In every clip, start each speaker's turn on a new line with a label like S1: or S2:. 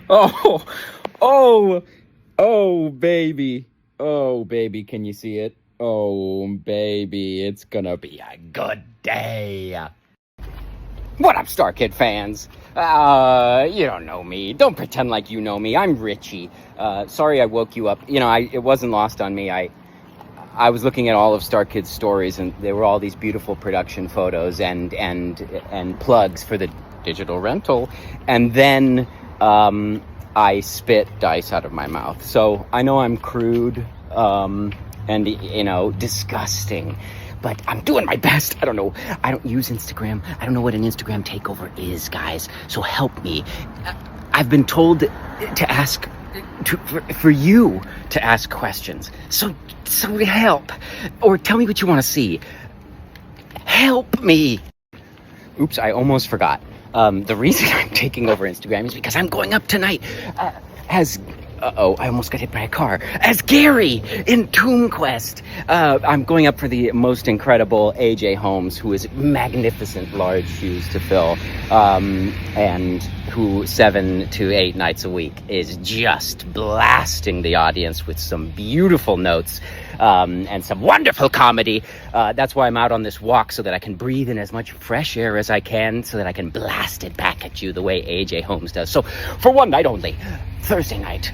S1: Oh, oh, oh, baby. Oh, baby, can you see it? Oh, baby, it's gonna be a good day. What up, Starkid fans? You don't know me. Don't pretend like you know me. I'm Richy. Sorry I woke you up. It wasn't lost on me. I was looking at all of Starkid's stories, and there were all these beautiful production photos and plugs for the digital rental, and then I spit dice out of my mouth. So I know I'm crude and disgusting, but I'm doing my best. I don't know. I don't use Instagram. I don't know what an Instagram takeover is, guys. So help me. I've been told to ask for you to ask questions. So help, or tell me what you want to see. Help me. Oops, I almost forgot. The reason I'm taking over Instagram is because I'm going up tonight as... I almost got hit by a car. As Gary in Tomb Quest. I'm going up for the most incredible AJ Holmes, who is magnificent, large shoes to fill, and who 7 to 8 nights a week is just blasting the audience with some beautiful notes and some wonderful comedy. That's why I'm out on this walk, so that I can breathe in as much fresh air as I can, so that I can blast it back at you the way AJ Holmes does. So, for one night only, Thursday night,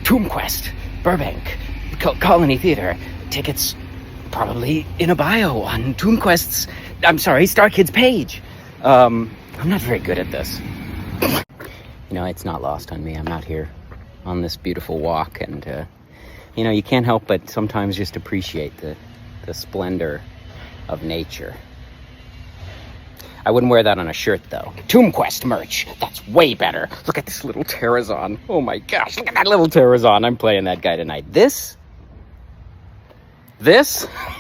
S1: Tomb Quest, Burbank, Colony Theater. Tickets probably in a bio on Starkid's page. I'm not very good at this. It's not lost on me. I'm out here on this beautiful walk, and you can't help but sometimes just appreciate the splendor of nature. I wouldn't wear that on a shirt, though. Tomb Quest merch. That's way better. Look at this little Terrazon. Oh my gosh, look at that little Terrazon. I'm playing that guy tonight. This?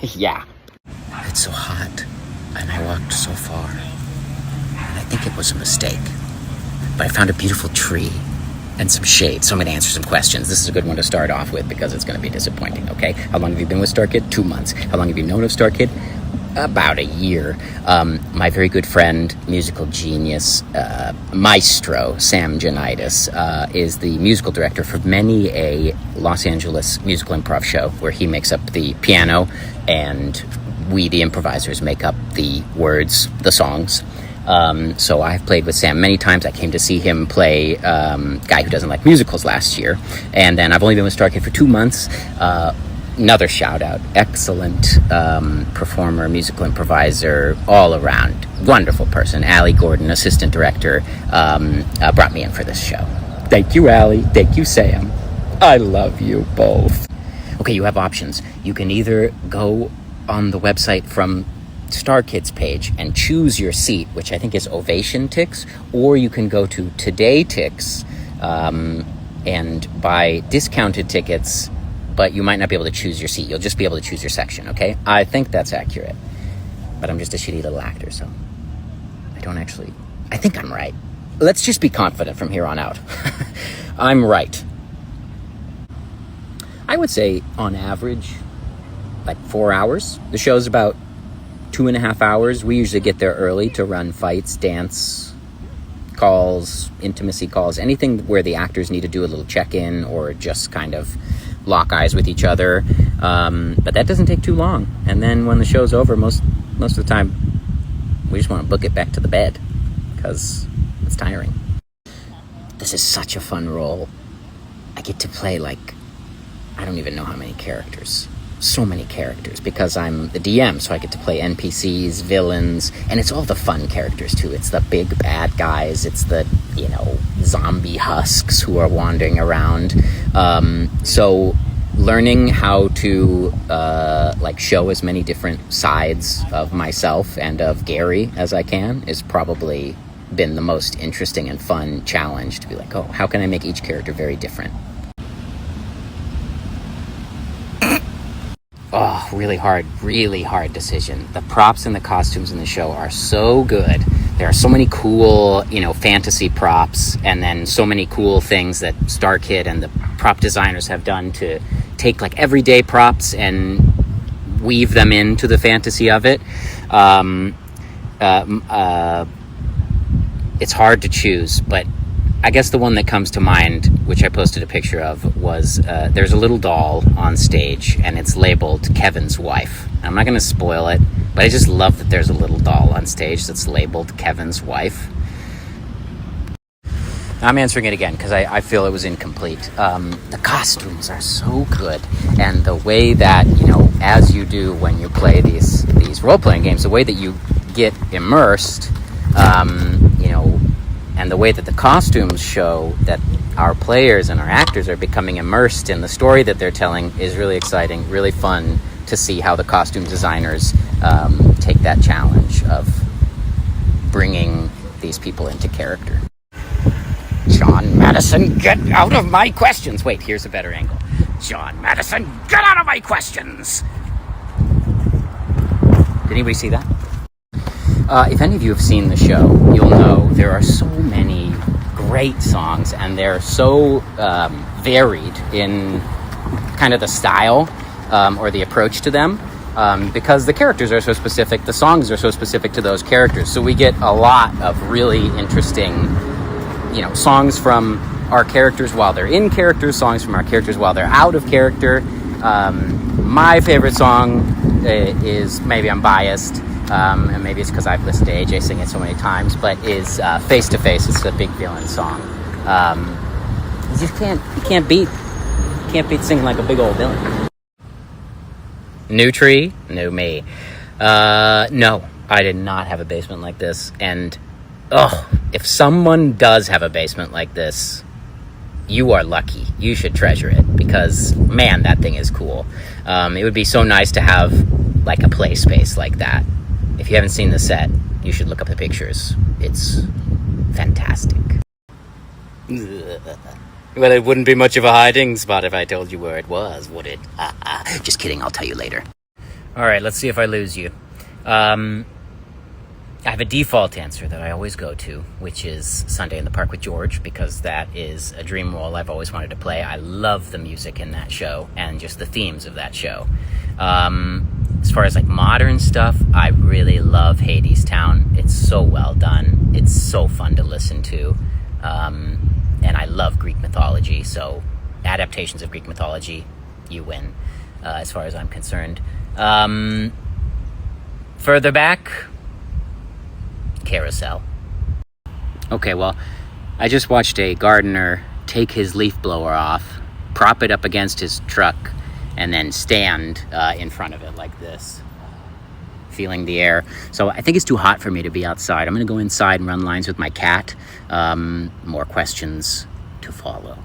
S1: Yeah. It's so hot, and I walked so far. And I think it was a mistake. But I found a beautiful tree and some shade, so I'm going to answer some questions. This is a good one to start off with because it's going to be disappointing, okay? How long have you been with Starkid? 2 months. How long have you known of Starkid? About a year. My very good friend, musical genius, maestro, Sam Janitis, is the musical director for many a Los Angeles musical improv show where he makes up the piano and we, the improvisers, make up the words, the songs. So I've played with Sam many times. I came to see him play Guy Who Doesn't Like Musicals last year. And then I've only been with Starkid for 2 months. Another shout out. Excellent performer, musical improviser, all around. Wonderful person. Allie Gordon, assistant director, brought me in for this show. Thank you, Allie. Thank you, Sam. I love you both. Okay, you have options. You can either go on the website from Starkid's page and choose your seat, which I think is Ovation Tix, or you can go to Today Tix and buy discounted tickets, but you might not be able to choose your seat. You'll just be able to choose your section, okay? I think that's accurate. But I'm just a shitty little actor, so I think I'm right. Let's just be confident from here on out. I'm right. I would say, on average, like 4 hours. The show's about 2.5 hours. We usually get there early to run fights, dance calls, intimacy calls, anything where the actors need to do a little check-in or just kind of lock eyes with each other, but that doesn't take too long. And then when the show's over, most of the time we just want to book it back to the bed because it's tiring. This is such a fun role. I get to play I don't even know how many characters. So many characters because I'm the DM, so I get to play NPCs, villains, and it's all the fun characters too. It's the big bad guys, it's the zombie husks who are wandering around. So learning how to show as many different sides of myself and of Gary as I can is probably been the most interesting and fun challenge, to be like, oh, how can I make each character very different? Oh, really hard decision. The props and the costumes in the show are so good. There are so many cool, fantasy props, and then so many cool things that Starkid and the prop designers have done to take everyday props and weave them into the fantasy of it. It's hard to choose, but
S2: I guess the one that comes to mind, which I posted a picture of, was there's a little doll on stage, and it's labeled Kevin's wife. I'm not going to spoil it, but I just love that there's a little doll on stage that's labeled Kevin's wife. I'm answering it again because I feel it was incomplete. The costumes are so good, and the way that, you know, as you do when you play these role-playing games, the way that you get immersed, you know, and the way that the costumes show that our players and our actors are becoming immersed in the story that they're telling is really exciting, really fun to see how the costume designers take that challenge of bringing these people into character. John Madison, get out of my questions! Wait, here's a better angle. John Madison, get out of my questions! Did anybody see that? If any of you have seen the show, you'll know there are so many great songs, and they're so varied in kind of the style or the approach to them, because the characters are so specific, the songs are so specific to those characters. So we get a lot of really interesting, you know, songs from our characters while they're in character, songs from our characters while they're out of character. My favorite song is, maybe I'm biased, and maybe it's because I've listened to AJ sing it so many times, but is Face to Face. It's a big villain song. You just can't beat singing like a big old villain. New tree, new me. No, I did not have a basement like this, and if someone does have a basement like this, you are lucky. You should treasure it, because, man, that thing is cool. It would be so nice to have, like, a play space like that. If you haven't seen the set, you should look up the pictures. It's fantastic. Well, it wouldn't be much of a hiding spot if I told you where it was, would it? Just kidding, I'll tell you later. Alright, let's see if I lose you. I have a default answer that I always go to, which is Sunday in the Park with George, because that is a dream role I've always wanted to play. I love the music in that show and just the themes of that show. As far as like modern stuff, I really love Hadestown. It's so well done. It's so fun to listen to. And I love Greek mythology, so adaptations of Greek mythology, you win, as far as I'm concerned. Further back, Carousel. Okay, well, I just watched a gardener take his leaf blower off, prop it up against his truck, and then stand in front of it like this, feeling the air. So I think it's too hot for me to be outside. I'm gonna go inside and run lines with my cat. More questions to follow.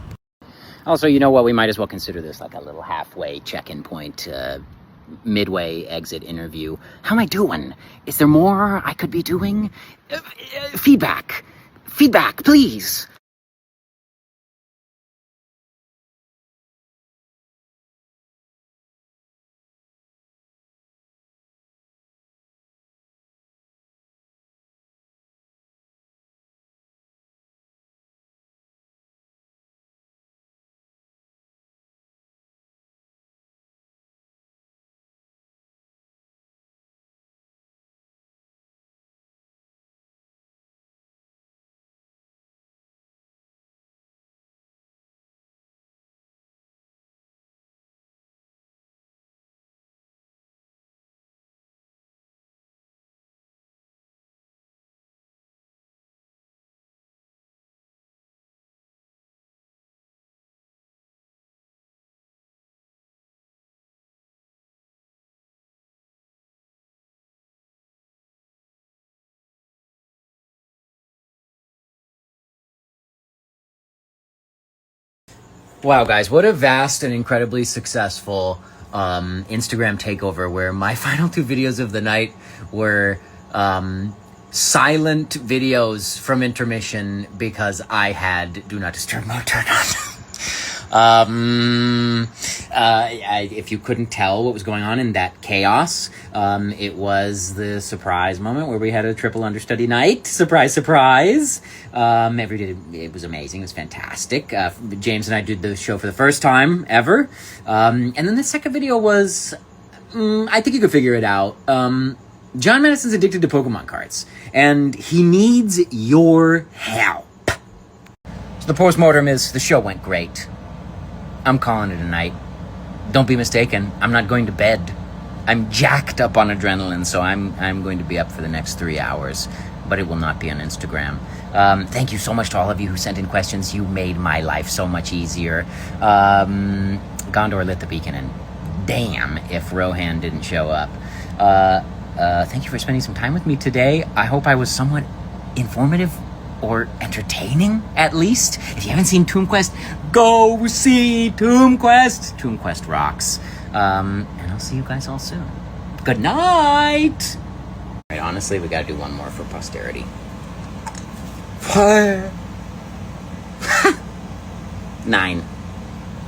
S2: Also, you know what? We might as well consider this like a little halfway check-in point, midway exit interview. How am I doing? Is there more I could be doing? Feedback, please. Wow, guys, what a vast and incredibly successful Instagram takeover, where my final 2 videos of the night were silent videos from intermission because I had Do Not Disturb mode turned on. If you couldn't tell what was going on in that chaos, it was the surprise moment where we had a triple understudy night. Surprise, surprise. Every day it was amazing. It was fantastic. James and I did the show for the first time ever. And then the second video was, I think you could figure it out. John Madison's addicted to Pokemon cards, and he needs your help. the postmortem is the show went great. I'm calling it a night. Don't be mistaken, I'm not going to bed. I'm jacked up on adrenaline, so I'm going to be up for the next 3 hours, but it will not be on Instagram. Thank you so much to all of you who sent in questions. You made my life so much easier. Gondor lit the beacon, and damn if Rohan didn't show up. Thank you for spending some time with me today. I hope I was somewhat informative or entertaining, at least. If you haven't seen Tomb Quest, go see Tomb Quest. Tomb Quest rocks. And I'll see you guys all soon. Good night! Alright, honestly, we gotta do one more for posterity. 9.